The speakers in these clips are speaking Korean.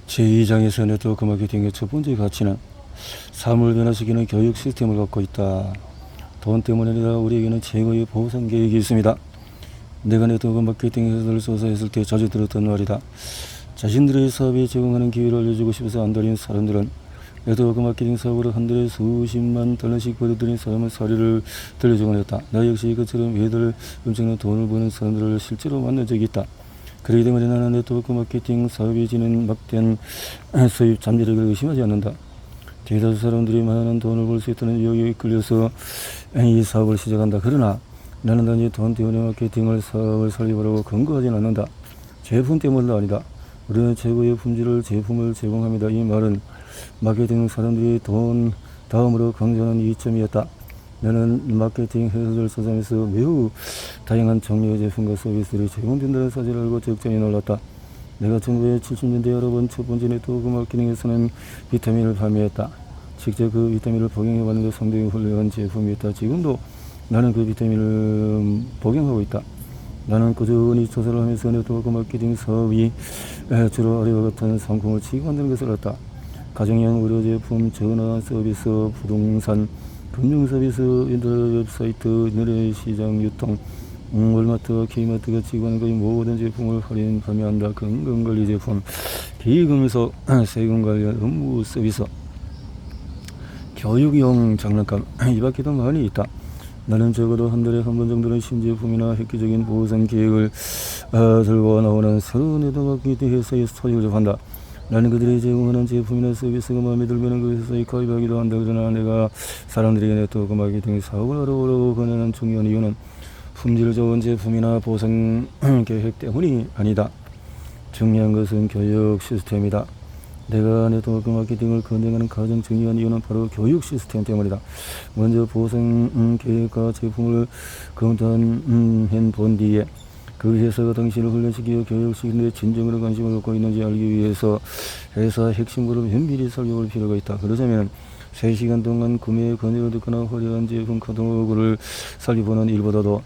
제2장에서 네트워크 마케팅의 첫 번째 가치는 삶을 변화시키는 교육 시스템을 갖고 있다. 돈 때문이 아니라 우리에게는 최고의 보상 계획이 있습니다. 내가 네트워크 마케팅 회사를 조사했을 때 자주 들었던 말이다. 자신들의 사업에 적응하는 기회를 알려주고 싶어서 안달인 사람들은 네트워크 마케팅 사업으로 한 달에 수십만 달러씩 벌어들인 사람의 사례를 들려주곤 했다. 나 역시 그처럼 매달 엄청난 돈을 버는 사람들을 실제로 만난 적이 있다. 그렇기 때문에 나는 네트워크 마케팅 사업에 지닌 막대한 수입 잠재력을 의심하지 않는다. 대다수 사람들이 많은 돈을 벌 수 있다는 유혹에 끌려서 이 사업을 시작한다. 그러나 나는 단지 돈 때문에 마케팅을 사업을 살리려고 근거하진 않는다. 제품 때문도 아니다. 우리는 최고의 품질을 제품을 제공합니다. 이 말은 마케팅 사람들이 돈 다음으로 강조하는 이점이었다. 나는 마케팅 회사들 조사하면서 매우 다양한 종류의 제품과 서비스들이 제공된다는 사실을 알고 적잖이 놀랐다. 내가 1970년대 여러 번 첫 번째 네트워크 마케팅에서는 비타민을 판매했다. 직접 그 비타민을 복용해봤는데 상당히 훌륭한 제품이었다. 지금도 나는 그 비타민을 복용하고 있다. 나는 꾸준히 조사를 하면서 네트워크 마케팅 사업이 주로 아래와 같은 상품을 취급한다는 것을 알았다. 가정용 의료 제품, 전화 서비스, 부동산, 금융 서비스, 인터넷 웹사이트, 내래시장 유통, 월마트와 K마트가 지급하는 거의 모든 제품을 할인 판매한다. 건강관리 제품, 기금에서 세금 관련 업무 서비스, 교육용 장난감, 이 밖에도 많이 있다. 나는 적어도 한 달에 한 번 정도는 신제품이나 획기적인 보상 계획을 들고 나오는 새로운 네트워크 마케팅 회사에 소식을 접한다. 나는 그들이 제공하는 제품이나 서비스가 마음에 들면 그 회사에 가입하기도 한다. 그러나 내가 사람들에게 네트워크 마케팅 사업을 하려고 권하는 중요한 이유는 품질 좋은 제품이나 보상 계획 때문이 아니다. 중요한 것은 교육 시스템이다. 내가 네트워크 마케팅을 권장하는 가장 중요한 이유는 바로 교육 시스템 때문이다. 먼저 보상 계획과 제품을 검토한 본 뒤에 그 회사가 당신을 훈련시키고 교육시키는데 진정으로 관심을 갖고 있는지 알기 위해서 회사 핵심으로 면밀히 살펴볼 필요가 있다. 그러자면 3시간 동안 구매 권유를 듣거나 화려한 제품 카탈로그를 살펴보는 일보다도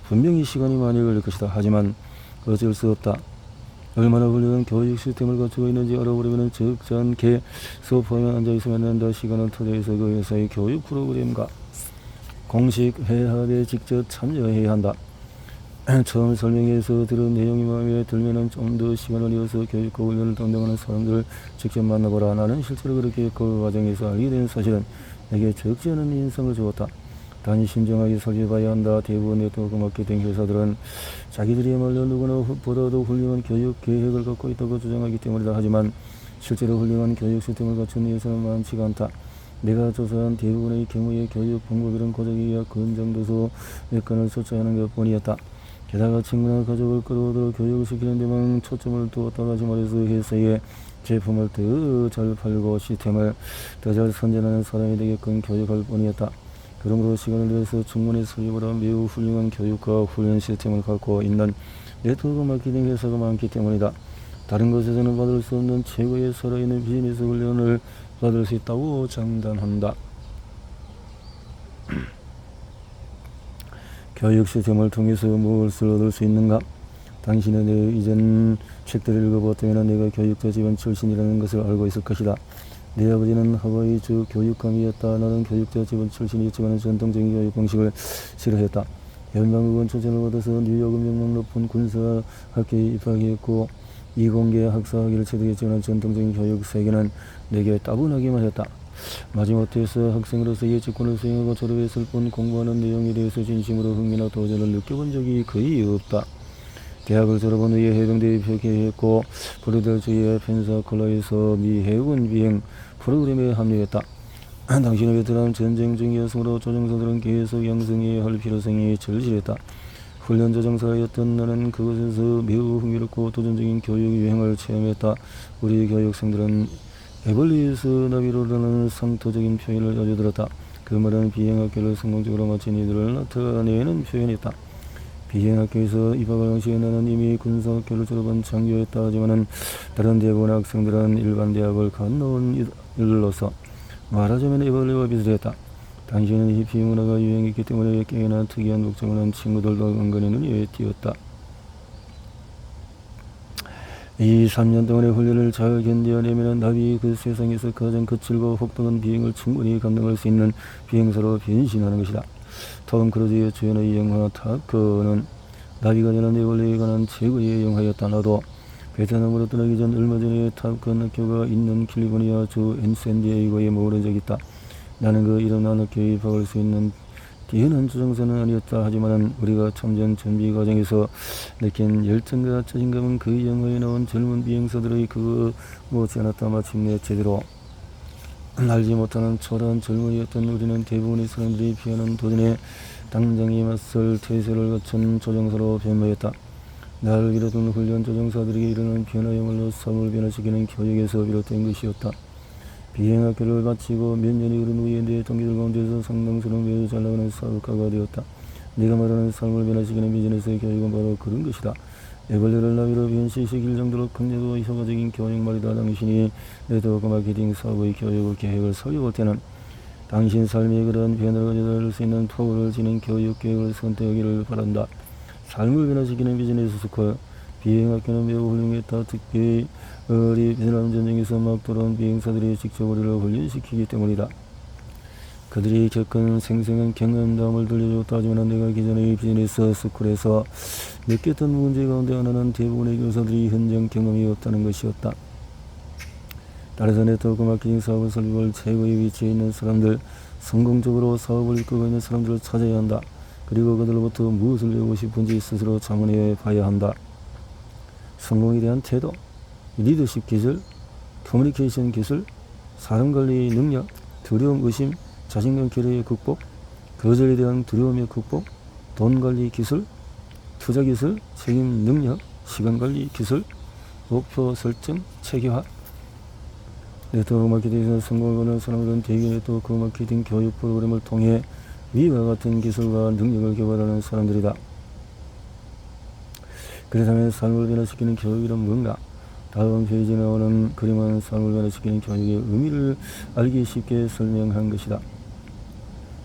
분명히 시간이 많이 걸릴 것이다. 하지만 어쩔 수 없다. 얼마나 훌륭한 교육 시스템을 갖추고 있는지 알아보려면 적잖게 소파에 앉아있으면 된다. 시간을 투자해서 그 회사의 교육 프로그램과 공식 회합에 직접 참여해야 한다. 처음 설명해서 들은 내용이 마음에 들면 좀 더 시간을 내어서 교육과 훈련을 담당하는 사람들을 직접 만나보라. 나는 실제로 그렇게 그 과정에서 알게 된 사실은 내게 적지 않은 인상을 주었다. 단지 신중하게 살펴봐야 한다. 대부분 네트워크 마케팅 회사들은 자기들이야말로 누구나 보다도 훌륭한 교육 계획을 갖고 있다고 주장하기 때문이다. 하지만 실제로 훌륭한 교육 시스템을 갖춘 회사는 많지가 않다. 내가 조사한 대부분의 경우의 교육 방법이란 고작이야 근정도서 여건을 쫓아가는 것뿐이었다. 게다가 친구나 가족을 끌어들여 교육을 시키는 데만 초점을 두었다. 다시 말해서 회사의 제품을 더 잘 팔고 시스템을 더 잘 선전하는 사람이 되게끔 교육할 뿐이었다. 그러므로 시간을 내서 충분히 살펴보라. 매우 훌륭한 교육과 훈련 시스템을 갖고 있는 네트워크 마케팅 회사가 많기 때문이다. 다른 곳에서는 받을 수 없는 최고의 살아있는 비즈니스 훈련을 받을 수 있다고 장담한다. 교육 시스템을 통해서 무엇을 얻을 수 있는가? 당신은 내 이전 책들을 읽어보았다면 내가 교육자 집안 출신이라는 것을 알고 있을 것이다. 내 아버지는 하와이주 교육감이었다. 나는 교육자 집안 출신이었지만 전통적인 교육 방식을 싫어했다. 연방의원 초청을 받아서 뉴욕 명망 높은 군사학교에 입학했고 이공계 학사학위를 취득했지만 전통적인 교육 세계는 내게 따분하기만 했다. 마지못해서 학생으로서 예측권을 수행하고 졸업했을 뿐 공부하는 내용에 대해서 진심으로 흥미나 도전을 느껴본 적이 거의 없다. 대학을 졸업한 후에 해병대에 입학했고 플로리다주의 펜사콜라에서 미 해군 비행 프로그램에 합류했다. 당신은 베트남 전쟁 중이었으므로 조종사들은 계속 양성해야 할 필요성이 절실했다. 훈련 조종사였던 나는 그곳에서 매우 흥미롭고 도전적인 교육 유행을 체험했다. 우리 교육생들은 에벌리스 나비로라는 상토적인 표현을 자주 들었다. 그 말은 비행학교를 성공적으로 마친 이들을 나타내는 표현이었다. 비행학교에서 입학할 당시에 나는 이미 군사학교를 졸업한 장교였다. 하지만은 다른 대부분 학생들은 일반 대학을 건너온 일로서 말하자면 에벌리와 비슷했다. 당시에는 히피 문화가 유행했기 때문에 꽤나 특이한 복장을 한 친구들도 은근히 눈에 띄었다. 이 3년 동안의 훈련을 잘 견뎌내면 나비 그 세상에서 가장 거칠고 혹독한 비행을 충분히 감당할 수 있는 비행사로 변신하는 것이다. 톰 크루즈의 주연의 영화 탑건은 나비가 되는 내 원래에 관한 최고의 영화였다. 나도 베트남으로 떠나기 전 얼마 전에 탑건 학교가 있는 캘리포니아 주 샌디에이고에 머무른 적이 있다. 나는 그 이름난 학교에 입학할 수 있는 뛰어난 조종사는 아니었다. 하지만 우리가 참전 준비 과정에서 느낀 열정과 자신감은 그 영화에 나온 젊은 비행사들의 그거 못지 않았다. 마침내 제대로 알지 못하는 초라한 젊은이였던 우리는 대부분의 사람들이 피하는 도전에 당장에 맞설 태세를 갖춘 조종사로 변모했다. 나를 비롯한 훈련 조종사들에게 이르는 변화야말로 삶을 변화시키는 교육에서 비롯된 것이었다. 비행학교를 마치고 몇 년이 흐른 후에 내 동기들 가운데서 상당수는 매우 잘나가는 사업가가 되었다. 내가 말하는 삶을 변화시키는 비즈니스 교육은 바로 그런 것이다. 애벌레를 나비로 변신시킬 정도로 강력하고 효과적인 교육 말이다. 당신이 네트워크 마케팅 사업의 교육을 계획을 세워볼 때는 당신 삶에 그런 변화를 가져다 수 있는 포부를 지닌 교육 계획을 선택하기를 바란다. 삶을 변화시키는 비즈니스 스쿨. 비행학교는 매우 훌륭했다. 특히 우리 베트남 전쟁에서 막 돌아온 비행사들이 직접 우리를 훈련시키기 때문이다. 그들이 겪은 생생한 경험담을 들려줬다. 하지만 내가 기존의 비즈니스 스쿨에서 느꼈던 문제 가운데 하나는 대부분의 교사들이 현장 경험이 없다는 것이었다. 따라서 네트워크 마케팅 사업을 설립할 최고의 위치에 있는 사람들, 성공적으로 사업을 이끌고 있는 사람들을 찾아야 한다. 그리고 그들로부터 무엇을 배우고 싶은지 스스로 자문해 봐야 한다. 성공에 대한 태도, 리더십 기술, 커뮤니케이션 기술, 사람관리 능력, 두려움, 의심, 자신감 결여의 극복, 거절에 대한 두려움의 극복, 돈관리 기술, 투자 기술, 책임 능력, 시간관리 기술, 목표 설정, 체계화. 네트워크 마케팅에서 성공을 거는 사람들은 대개 네트워크 마케팅 교육 프로그램을 통해 위와 같은 기술과 능력을 개발하는 사람들이다. 그렇다면 삶을 변화시키는 교육이란 뭔가? 다음 페이지에 나오는 그림은 삶을 변화시키는 교육의 의미를 알기 쉽게 설명한 것이다.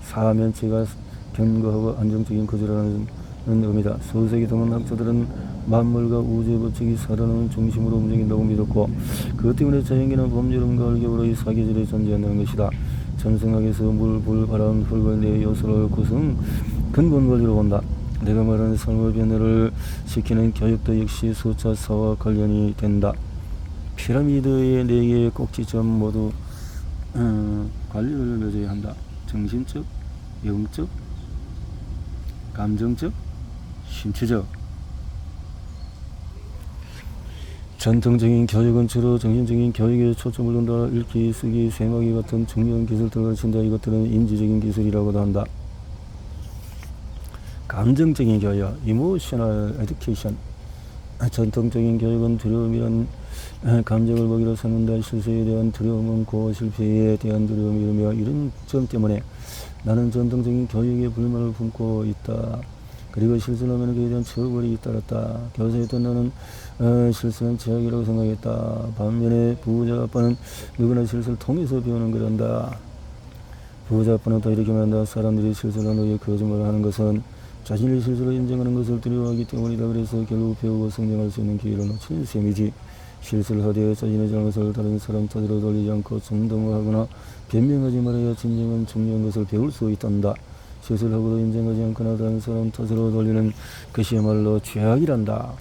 사면체가 견고하고 안정적인 구조라는 의미다. 수세기 동안 학자들은 만물과 우주의 법칙이 살아나는 중심으로 움직인다고 믿었고 그것 때문에 자연계는 봄, 여름, 가을, 겨울의 사계절이 존재한다는 것이다. 전생학에서 물, 불, 바람, 흙을 네 요소를 구성 근본 원리로 본다. 내가 말하는 삶의 변화를 시키는 교육도 역시 숫자 4와 관련이 된다. 피라미드의 4개의 꼭지점 모두 관리를 맺어야 한다. 정신적, 영적, 감정적, 신체적. 전통적인 교육은 주로 정신적인 교육에 초점을 둔다. 읽기, 쓰기, 세마기 같은 중요한 기술들을 가르친다. 이것들은 인지적인 기술이라고도 한다. 감정적인 교육, emotional education. 전통적인 교육은 두려움이란 감정을 먹이로 삼는다. 실수에 대한 두려움은 고 실패에 대한 두려움이며 이런 점 때문에 나는 전통적인 교육에 불만을 품고 있다. 그리고 실수를 하면 그에 대한 처벌이 따랐다. 교사였던 나는 실수는 죄악이라고 생각했다. 반면에 부자 아빠는 누구나 실수를 통해서 배우는 거란다. 부자 아빠는 더 이렇게 말한다. 사람들이 실수를 한 후에 거짓말을 하는 것은 자신의 실수를 인정하는 것을 두려워하기 때문이다. 그래서 결국 배우고 성장할 수 있는 기회를 놓치는 셈이지. 실수를 하되 자신의 잘못을 다른 사람 탓으로 돌리지 않고 정당을 하거나 변명하지 말아야 진정한 중요한 것을 배울 수 있단다. 실수를 하고도 인정하지 않거나 다른 사람 탓으로 돌리는 것이야말로 죄악이란다.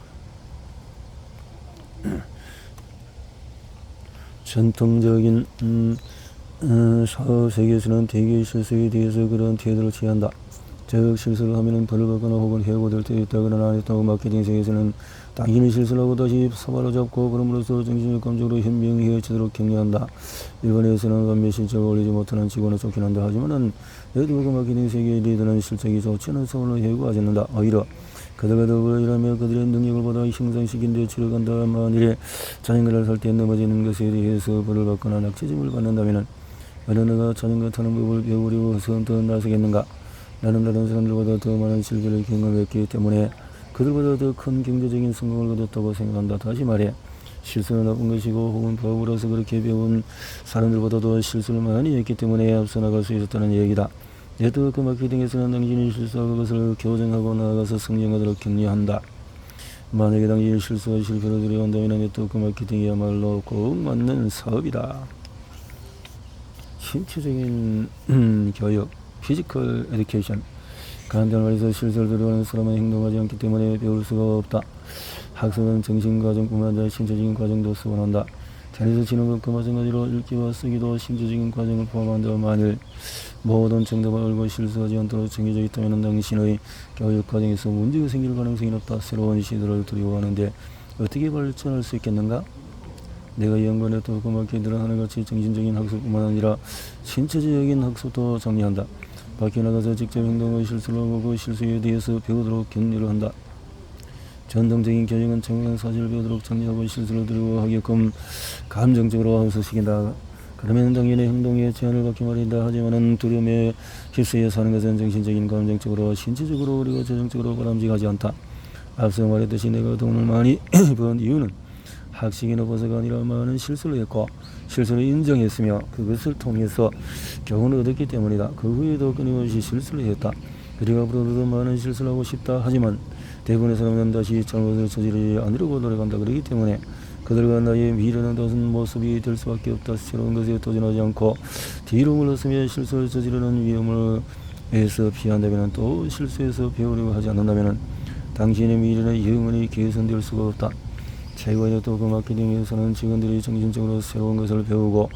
전통적인 사업 세계에서는 대개의 실수에 대해서 그런 태도를 취한다. 즉 실수를 하면 벌을 받거나 혹은 해고될 때 있다. 그러나 네트워크 마케팅 세계에서는 당신이 실수를 하고 다시 사바로 잡고 그럼으로써 정신적 감정으로 현명해지도록 격려한다. 일본에서는 반면 실적을 올리지 못하는 직원을 쫓겨난다. 하지만 네트워크 마케팅 세계의 리더는 실적이 좋지 않은 사원을 해고하지 않는다. 오히려 그들과 더불어 일하며 그들의 능력을 보다 향상시킨 데 치러간다. 만일에 자전거를 탈 때 넘어지는 것에 대해서 벌을 받거나 낙제점을 받는다면 어린애가 자전거 타는 법을 배우려고 선뜻 나서겠는가? 나는 다른 사람들보다 더 많은 실패를 경험했기 때문에 그들보다 더 큰 경제적인 성공을 거뒀다고 생각한다. 다시 말해 실수는 나쁜 것이고 혹은 바보라서 그렇게 배운 사람들보다도 실수를 많이 했기 때문에 앞서 나갈 수 있었다는 얘기다. 네트워크 마케팅에서는 당신이 실수한 것을 교정하고 나아가서 성장하도록 격려한다. 만약에 당시에 실수와 실패를 두려워한다면 네트워크 마케팅이야말로 꼭 맞는 사업이다. 신체적인 교육, 피지컬 에듀케이션. 간단히 말해서 실수를 두려워하는 사람은 행동하지 않기 때문에 배울 수가 없다. 학습은 정신과정뿐만 아니라 신체적인 과정도 수반한다. 자리에서 치는 것과 마찬가지로 읽기와 쓰기도 신체적인 과정을 포함한다. 만일 모든 정답을 알고 실수하지 않도록 정해져 있다면 당신의 교육 과정에서 문제가 생길 가능성이 높다. 새로운 시도를 두려워하는데 어떻게 발전할 수 있겠는가? 내가 연구한 네트워크 마케팅은 하나같이 정신적인 학습뿐만 아니라 신체적인 학습도 정리한다. 밖에 나가서 직접 행동의 실수를 하고 그 실수에 대해서 배우도록 격려를 한다. 전통적인 교육은 정확한 사실을 배우도록 정리하고 실수를 두려워하게끔 감정적으로 함수시킨다. 그러면 당연히 행동에 제한을 받기 마련이다. 하지만 두려움에 휩싸여 사는 것은 정신적인, 감정적으로, 신체적으로 그리고 재정적으로 바람직하지 않다. 앞서 말했듯이 내가 돈을 많이 번 이유는 학식이 높아서가 아니라 많은 실수를 했고 실수를 인정했으며 그것을 통해서 교훈을 얻었기 때문이다. 그 후에도 끊임없이 실수를 했다. 그리고 앞으로도 많은 실수를 하고 싶다. 하지만 대부분의 사람은 다시 잘못을 저지르지 않으려고 노력한다. 그렇기 때문에 그들과 나의 미래는 다른 모습이 될 수밖에 없다. 새로운 것에 도전하지 않고 뒤로 물러서며 실수를 저지르는 위험을 에서 피한다면 또 실수에서 배우려고 하지 않는다면 당신의 미래는 영원히 개선될 수가 없다. 최고의 네트워크 마케팅에서는 직원들이 정신적으로 새로운 것을 배우고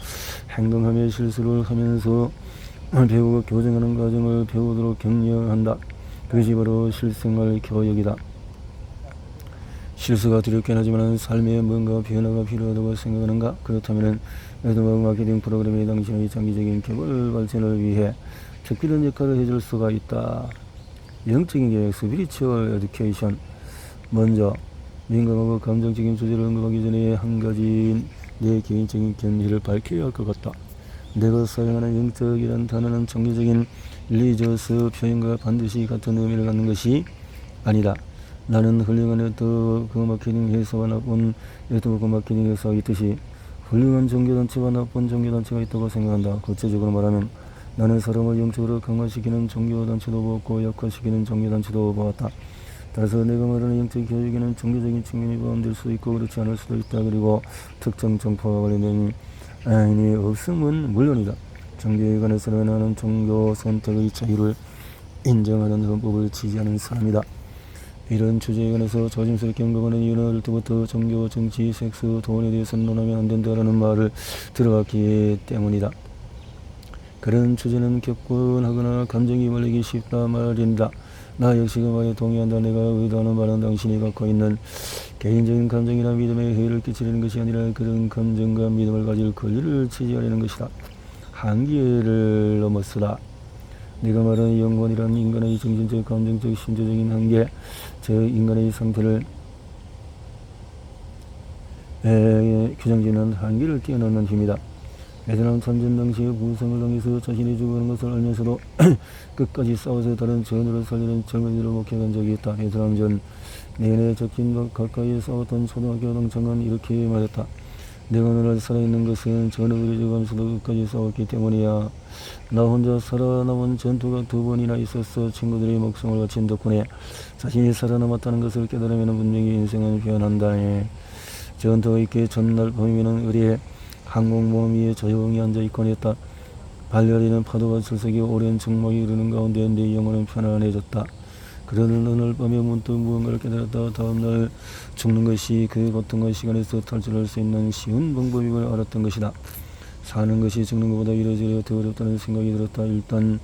행동하며 실수를 하면서 배우고 교정하는 과정을 배우도록 격려한다. 그것이 바로 실생활 교육이다. 실수가 두렵긴 하지만 삶에 뭔가 변화가 필요하다고 생각하는가? 그렇다면 네트워크 마케팅 프로그램이 당신의 장기적인 개발 발전을 위해 특별한 역할을 해줄 수가 있다. 영적인 계획, 스피리추얼 에듀케이션. 먼저 민감하고 감정적인 주제를 언급하기 전에 한 가지 내 개인적인 견해를 밝혀야 할 것 같다. 내가 사용하는 영적이란 단어는 종교적인 릴리저스 표현과 반드시 같은 의미를 갖는 것이 아니다. 나는 훌륭한 네트워크 마케팅 회사와 나쁜 네트워크 마케팅 회사가 있듯이 훌륭한 종교단체와 나쁜 종교단체가 있다고 생각한다. 구체적으로 말하면 나는 사람을 영적으로 강화시키는 종교단체도 보았고 약화시키는 종교단체도 보았다. 따라서 내가 말하는 영적 교육에는 종교적인 측면이 포함될 수도 있고 그렇지 않을 수도 있다. 그리고 특정 정파와 관련된 아인이 없음은 물론이다. 종교에 관해서는 나는 종교 선택의 자유를 인정하는 헌법을 지지하는 사람이다. 이런 주제에 관해서 조심스럽게 언급하는 이유는 어릴 때부터 종교, 정치, 섹스, 돈에 대해서는 논하면 안 된다라는 말을 들어왔기 때문이다. 그런 주제는 격분하거나 감정이 몰리기 쉽다 말인다. 나 역시 그 말에 동의한다. 내가 의도하는 말은 당신이 갖고 있는 개인적인 감정이나 믿음에 해를 끼치려는 것이 아니라 그런 감정과 믿음을 가질 권리를 지지하려는 것이다. 한계를 넘어서다. 네가 말하는 영혼이란 인간의 정신적, 감정적, 신체적인 한계, 저 인간의 상태를 규정짓는 한계를 뛰어넘는 힘이다. 베트남 참전 당시에 부상을 당해서 자신이 죽어가는 것을 알면서도 끝까지 싸워서 다른 전우를 살리는 젊은이들을 목격한 적이 있다. 베트남전 내내 적힌과 가까이 싸웠던 초등학교 동창은 이렇게 말했다. 내가 오늘 살아있는 것은 전우들이 죽어가면서도 끝까지 싸웠기 때문이야. 나 혼자 살아남은 전투가 2번이나 있었어. 친구들이 목숨을 바친 덕분에 자신이 살아남았다는 것을 깨달으면 분명히 인생은 변한다. 전투가 있기 전날 밤이면 의리에 항공모함 위에 조용히 앉아있곤 했다. 발려리는 파도가 철썩이 오랜 정막이 흐르는 가운데 내 영혼은 편안해졌다. 그러는 오늘 밤에 문득 무언가를 깨달았다. 다음날 죽는 것이 그 고통과 시간에서 탈출할 수 있는 쉬운 방법임을 알았던 것이다. 사는 것이 죽는 것보다 이래저래 더 어렵다는 생각이 들었다. 일단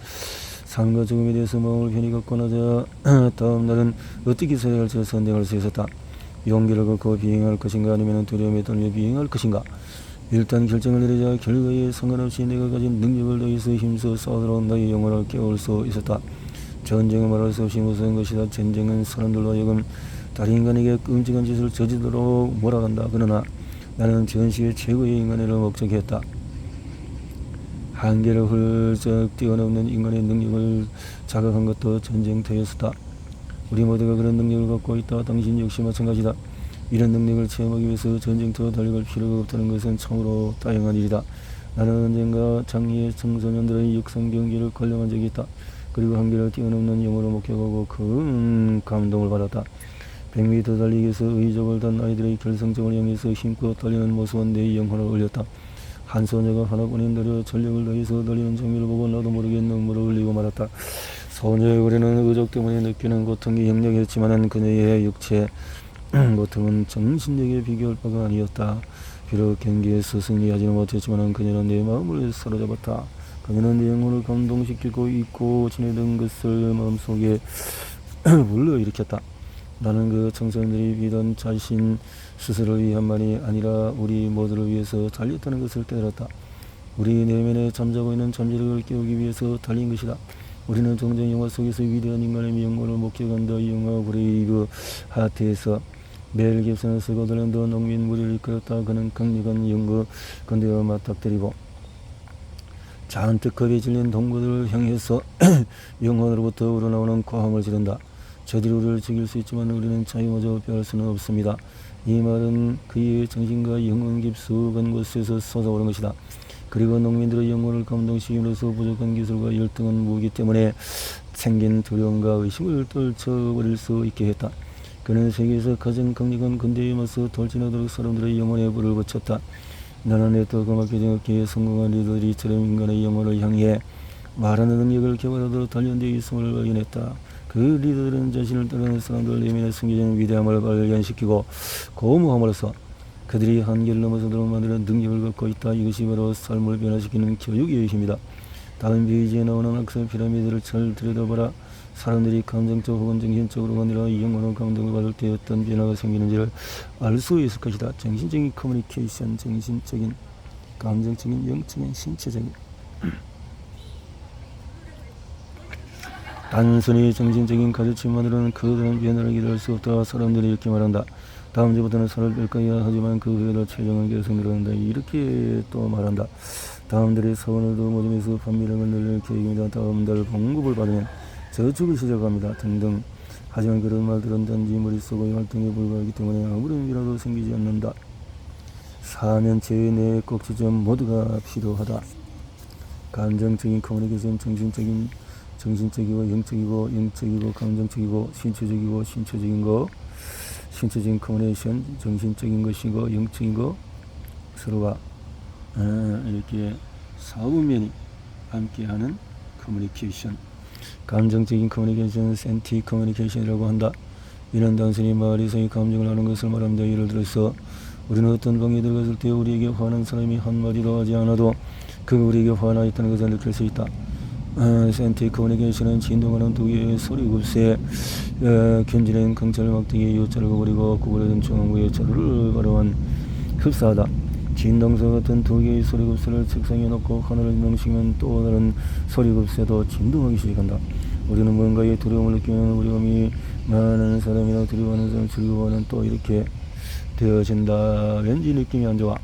삶과 죽음에 대해서 마음을 편히 갖고 나자 다음 날은 어떻게 살아야 할지 선택할 수 있었다. 용기를 갖고 비행할 것인가 아니면 두려움에 떨며 비행할 것인가. 일단 결정을 내리자 결과에 상관없이 내가 가진 능력을 다해서 힘써 싸우도록 나의 영혼을 깨울 수 있었다. 전쟁은 말할 수 없이 무서운 것이다. 전쟁은 사람들로 하여금 다른 인간에게 끔찍한 짓을 저지르도록 몰아간다. 그러나 나는 전시의 최고의 인간애를 목적했다. 한계를 훌쩍 뛰어넘는 인간의 능력을 자각한 것도 전쟁터였었다. 우리 모두가 그런 능력을 갖고 있다. 당신 역시 마찬가지다. 이런 능력을 체험하기 위해서 전쟁터로 달려갈 필요가 없다는 것은 참으로 다양한 일이다. 나는 언젠가 장애의 청소년들의 육상 경기를 관람한 적이 있다. 그리고 한계를 뛰어넘는 영어로 목격하고 큰 감동을 받았다. 100m 달리기에서 의적을 단 아이들의 결승점을 향해서 힘껏 달리는 모습은 내 영혼을 울렸다. 한 소녀가 하나뿐인 달려 전력을 다해서 달리는 장면을 보고 나도 모르게 눈물을 흘리고 말았다. 소녀의 우리는 의적 때문에 느끼는 고통이 역력했지만 그녀의 육체 고통은 정신력에 비교할 바가 아니었다. 비록 경기에서 승리하지는 못했지만 그녀는 내 마음을 사로잡았다. 그녀는 내 영혼을 감동시키고 잊고 지내던 것을 마음속에 불러일으켰다. 나는 그 청소년들이 비단 자신 스스로를 위한만이 아니라 우리 모두를 위해서 달렸다는 것을 깨달았다. 우리 내면에 잠자고 있는 잠재력을 깨우기 위해서 달린 것이다. 우리는 종종 영화 속에서 위대한 인간의 명언을 목격한다. 이 영화 브레이브 하트에서 멜 깁슨은 스코틀랜드 농민 무리를 이끌었다. 그는 강력한 연구 건대와 맞닥뜨리고 잔뜩 겁에 질린 동무들을 향해서 영혼으로부터 우러나오는 고함을 지른다. 저들이 우리를 죽일 수 있지만 우리는 자유마저 빼앗을 수는 없습니다. 이 말은 그의 정신과 영혼 깊숙한 곳에서 솟아오른 것이다. 그리고 농민들의 영혼을 감동시킴으로써 부족한 기술과 열등한 무기 때문에 생긴 두려움과 의심을 떨쳐버릴 수 있게 했다. 그는 세계에서 가장 강력한 근대에 맞서 돌진하도록 사람들의 영혼에 불을 붙였다. 나는 애또 그만큼 정확히 성공한 리더들이처럼 인간의 영혼을 향해 말하는 능력을 개발하도록 단련되어 있음을 발견했다. 그 리더들은 자신을 따르는 사람들 내면에 숨겨진 위대함을 발견시키고 고무함으로써 그들이 한계를 넘어서도록 만드는 능력을 갖고 있다. 이것이 바로 삶을 변화시키는 교육의 힘이다. 다음 페이지에 나오는 학습 피라미드를 잘 들여다봐라. 사람들이 감정적 혹은 정신적으로 아니라 영혼의 감동을 받을 때 어떤 변화가 생기는지를 알 수 있을 것이다. 정신적인 커뮤니케이션, 정신적인, 감정적인, 영적인, 신체적인. 단순히 정신적인 가르침만으로는 그들은 변화를 기대할 수 없다. 사람들이 이렇게 말한다. 다음 주부터는 살을 뺄 거야. 하지만 그 후에도 체중은 계속 늘어난다. 이렇게 또 말한다. 다음 달에 사원을도 모집해서 판매량을 늘릴 계획입니다. 다음 달 봉급을 받으면 저축을 시작합니다. 등등. 하지만 그런 말들은 단지 머릿속의 활동에 불과하기 때문에 아무런 의미라도 생기지 않는다. 사면체의 내 꼭지점 모두가 필요하다. 감정적인 커뮤니케이션, 정신적이고 영적이고 영적이고 감정적이고 신체적이고 신체적인 거, 신체적인 커뮤니케이션, 정신적인 것이고 영적인 거 서로가 이렇게 사분면이 함께하는 커뮤니케이션. 감정적인 커뮤니케이션, 센티 커뮤니케이션이라고 한다. 이는 단순히 말에서의 감정을 하는 것을 말합니다. 예를 들어서 우리는 어떤 방에 들어갔을 때 우리에게 화난 사람이 한마디도 하지 않아도 그가 우리에게 화나 있다는 것을 느낄 수 있다. 센티 커뮤니케이션은 진동하는 두 개의 소리급세, 견지는 강철 막대기의 요자를 버리고 구부러진 중앙부의 자루를 발효한 흡사하다. 진동서 같은 두 개의 소리급세를 책상에 놓고 하나를 명시면 또 다른 소리급세도 진동하기 시작한다. 우리는 뭔가의 두려움을 느끼면 우리감이 많은 사람이나 두려워하는 사람을 즐거워하는 또 이렇게 되어진다. 왠지 느낌이 안 좋아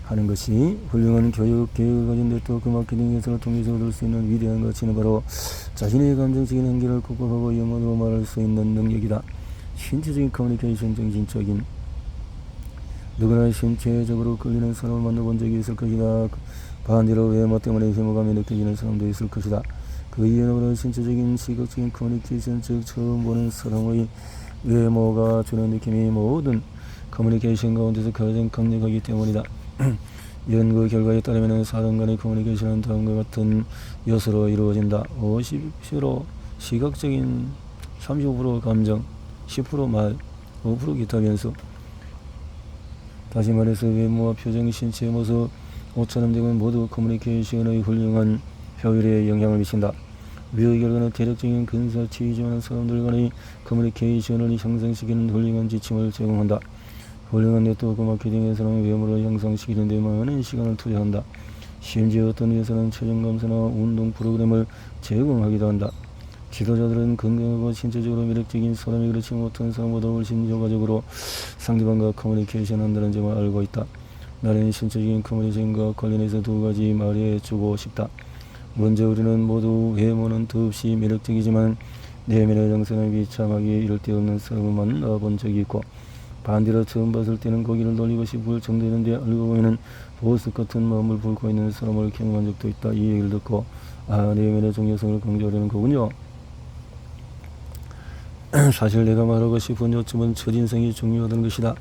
하는 것이 훌륭한 교육 계획을 가진 네트워크 마케팅 회사를 통해서 얻을 수 있는 위대한 가치는 바로 자신의 감정적인 한계를 극복하고 영어로 말할 수 있는 능력이다. 신체적인 커뮤니케이션, 정신적인. 누구나 신체적으로 끌리는 사람을 만나본 적이 있을 것이다. 반대로 외모 때문에 혐오감이 느껴지는 사람도 있을 것이다. 그 이유는 바로 신체적인 시각적인 커뮤니케이션, 즉 처음 보는 사람의 외모가 주는 느낌이 모든 커뮤니케이션 가운데서 가장 강력하기 때문이다. 연구 결과에 따르면 사람 간의 커뮤니케이션은 다음과 같은 요소로 이루어진다. 50% 시각적인, 35% 감정, 10% 말, 5% 기타 변수. 다시 말해서 외모와 표정, 신체 모습, 옷차림 등은 모두 커뮤니케이션의 훌륭한 효율에 영향을 미친다. 미의 결과는 대략적인 근사치이지만 사람들 간의 커뮤니케이션을 향상시키는 훌륭한 지침을 제공한다. 훌륭한 네트워크 마케팅 회사는 외모를 향상시키는 데 많은 시간을 투자한다. 심지어 어떤 회사는 체중 감소나 운동 프로그램을 제공하기도 한다. 지도자들은 건강하고 신체적으로 매력적인 사람이 그렇지 못한 사람보다 훨씬 효과적으로 상대방과 커뮤니케이션 한다는 점을 알고 있다. 나는 신체적인 커뮤니케이션과 관련해서 두 가지 말해주고 싶다. 먼저 우리는 모두 외모는 더없이 매력적이지만 내면의 정서는 비참하게 이럴 데 없는 사람을 만나본 적이 있고 반대로 처음 봤을 때는 고개를 돌리고 싶을 정도였는데 알고 보면 보석 같은 마음을 품고 있는 사람을 경험한 적도 있다. 이 얘기를 듣고 내면의 중요성을 강조하려는 거군요. 사실 내가 말하고 싶은 요점은 첫인상이 중요하다는 것이다.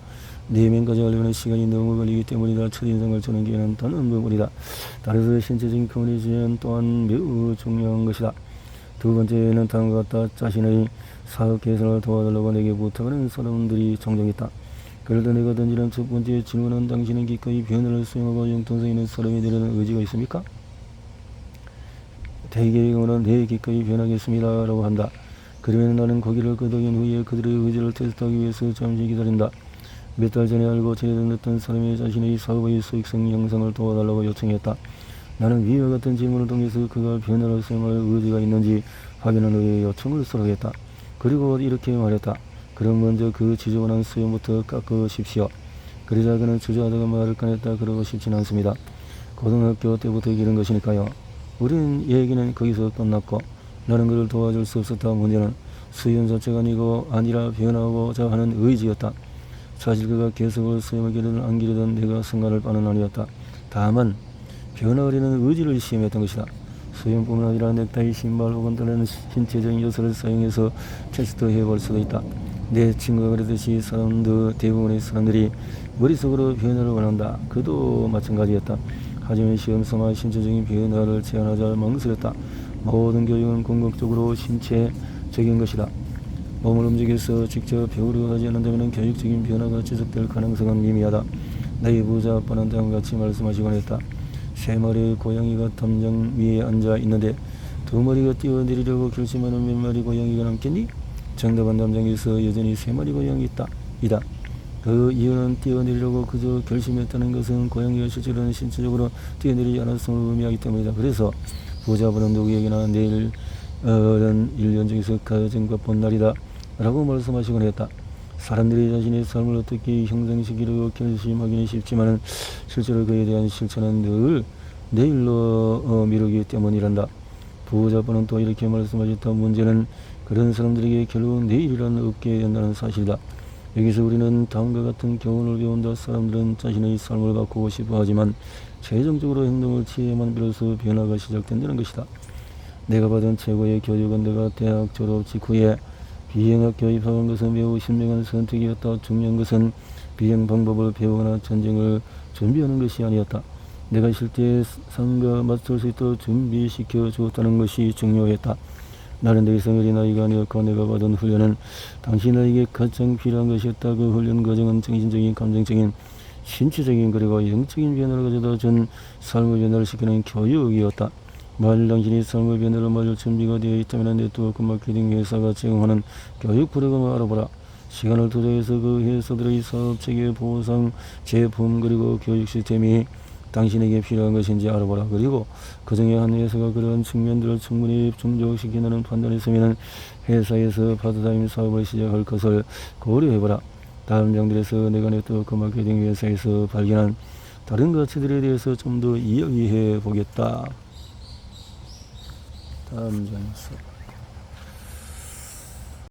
내면까지 하려면 시간이 너무 걸리기 때문이다. 첫인상을 주는 게는 다른 부분이다. 따라서 신체적인 커뮤니케이션 또한 매우 중요한 것이다. 두 번째는 다음과 같다. 자신의 사업 개선을 도와달라고 내게 부탁하는 사람들이 종종 있다. 그럴 때 내가 던지는 첫 번째 질문은 당신은 기꺼이 변화를 수용하고 융통성 있는 사람이 되려는 의지가 있습니까? 대개의 경우는 네, 기꺼이 변하겠습니다 라고 한다. 그러면 나는 고개를 끄덕인 후에 그들의 의지를 테스트하기 위해서 잠시 기다린다. 몇 달 전에 알고 지내던 어떤 사람이 자신의 사업의 수익성 형성을 도와달라고 요청했다. 나는 위와 같은 질문을 통해서 그가 변화를 수용할 의지가 있는지 확인한 후에 요청을 수락했다. 그리고 이렇게 말했다. 그럼 먼저 그 지저분한 수염부터 깎으십시오. 그러자 그는 주저하다가 말을 꺼냈다. 그러고 싶진 않습니다. 고등학교 때부터 기른 것이니까요. 우린 얘기는 거기서 끝났고 나는 그를 도와줄 수 없었다. 문제는 수염 자체가 아니라 변하고자 하는 의지였다. 사실 그가 계속 수염을 기르든 안 기르든 내가 상관할 바는 아니었다. 다만 변화하려는 의지를 시험했던 것이다. 수염뿐만 아니라 넥타이, 신발 혹은 다른 신체적인 요소를 사용해서 테스트해볼 수도 있다. 내 친구가 그랬듯이 대부분의 사람들이 머릿속으로 변화를 원한다. 그도 마찬가지였다. 하지만 시험삼아 신체적인 변화를 제안하자 망설였다. 모든 교육은 궁극적으로 신체적인 것이다. 몸을 움직여서 직접 배우려 하지 않는다면 교육적인 변화가 지속될 가능성은 미미하다. 나의 부자 아빠는 다음과 같이 말씀하시곤 했다. 세 마리의 고양이가 담장 위에 앉아 있는데 두 마리가 뛰어내리려고 결심하는 몇 마리 고양이가 남겠니? 정답은 담장 위에서 여전히 세 마리 고양이 이다. 그 이유는 뛰어내리려고 그저 결심했다는 것은 고양이가 실제로는 신체적으로 뛰어내리지 않았음을 의미하기 때문이다. 그래서 부자분은 누구에게나 내일은 1년 중에서 가장 바쁜 날이다 라고 말씀하시곤 했다. 사람들이 자신의 삶을 어떻게 형성시키려고 결심하기는 쉽지만 실제로 그에 대한 실천은 늘 내일로 미루기 때문이란다. 부자분은 또 이렇게 말씀하셨다. 문제는 그런 사람들에게 결국 내일이란 없게 된다는 사실이다. 여기서 우리는 다음과 같은 교훈을 배운다. 사람들은 자신의 삶을 바꾸고 싶어 하지만 최종적으로 행동을 취해야만 비로소 변화가 시작된다는 것이다. 내가 받은 최고의 교육은 내가 대학 졸업 직후에 비행학교에 입학한 것은 매우 현명한 선택이었다. 중요한 것은 비행 방법을 배우거나 전쟁을 준비하는 것이 아니었다. 내가 실제 상과 맞설 수 있도록 준비시켜 주었다는 것이 중요했다. 나는 내 생일이 나이가 아니었고 내가 받은 훈련은 당시 나에게 가장 필요한 것이었다. 그 훈련 과정은 정신적인, 감정적인, 신체적인 그리고 영적인 변화를 가져다 준 삶의 변화를 시키는 교육이었다. 만일 당신이 삶의 변화를 맞을 준비가 되어 있다면 네트워크 마케팅 회사가 제공하는 교육 프로그램을 알아보라. 시간을 투자해서 그 회사들의 사업체계, 보상, 제품 그리고 교육 시스템이 당신에게 필요한 것인지 알아보라. 그리고 그 중에 한 회사가 그런 측면들을 충분히 충족시킨다는 판단이 있으면 회사에서 파트타임 사업을 시작할 것을 고려해보라. 다음 장들에서 내가 네트워크 마케팅 회사에서 발견한 다른 가치들에 대해서 좀 더 이야기해 보겠다. 다음 장에서